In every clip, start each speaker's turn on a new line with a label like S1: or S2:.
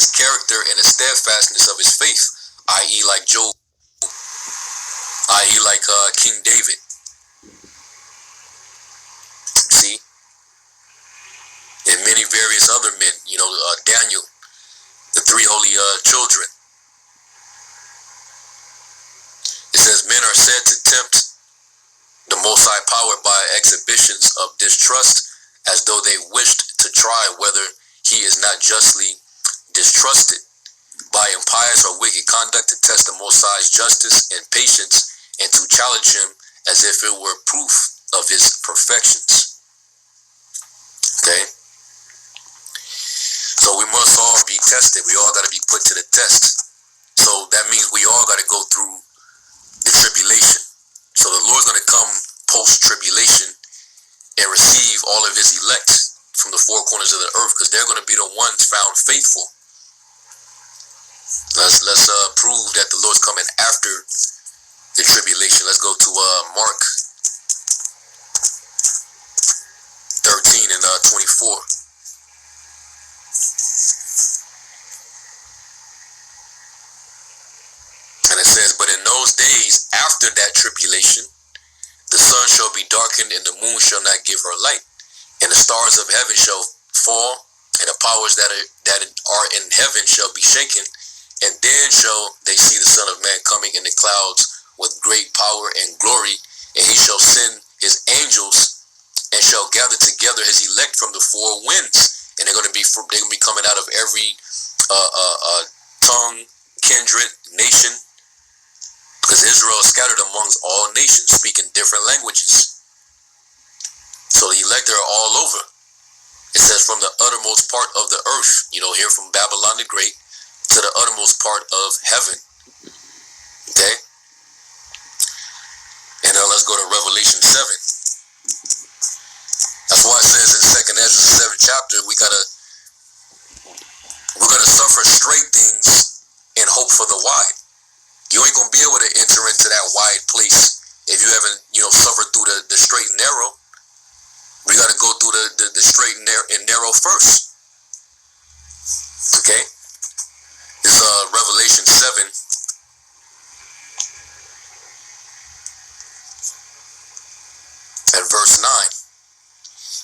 S1: his character and the steadfastness of his faith, i.e. like Job, i.e. like King David. See? And many various other men, Daniel, the three holy children. It says, men are said to tempt the Most High power by exhibitions of distrust, as though they wished to try whether he is not justly distrusted, by impious or wicked conduct to test the Most High's justice and patience, and to challenge him as if it were proof of his perfections. Okay? So we must all be tested. We all got to be put to the test. So that means we all got to go through the tribulation. So the Lord's going to come post-tribulation and receive all of his elect from the four corners of the earth, because they're going to be the ones found faithful. Let's prove that the Lord's coming after the tribulation. Let's go to Mark 13 and 24. And it says, but in those days after that tribulation, the sun shall be darkened, and the moon shall not give her light, and the stars of heaven shall fall, and the powers that are in heaven shall be shaken. And then shall they see the Son of Man coming in the clouds with great power and glory, and he shall send his angels and shall gather together his elect from the four winds, and they're going to be coming out of every tongue, kindred, nation. Because Israel is scattered amongst all nations, speaking different languages. So the elect are all over. It says from the uttermost part of the earth, here from Babylon the Great to the uttermost part of heaven. Okay? And now let's go to Revelation 7. That's why it says in 2nd Ezra 7th chapter, we're gonna suffer straight things and hope for the wide. You ain't gonna be able to enter into that wide place if you haven't, suffered through the straight and narrow. We gotta go through the straight and narrow first. Okay? This Revelation 7. And verse 9.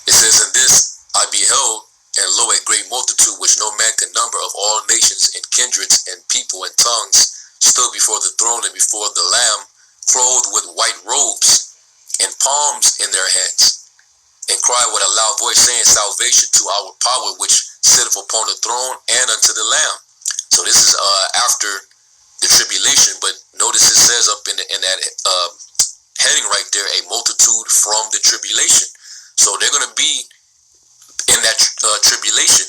S1: It says, and this I beheld, and lo, a great multitude which no man could number, of all nations and kindreds and people and tongues, stood before the throne and before the Lamb, clothed with white robes and palms in their hands, and cried with a loud voice, saying, salvation to our power which sitteth upon the throne and unto the Lamb. So this is after the tribulation, but notice it says up in that heading right there, a multitude from the tribulation. So they're going to be in that tribulation.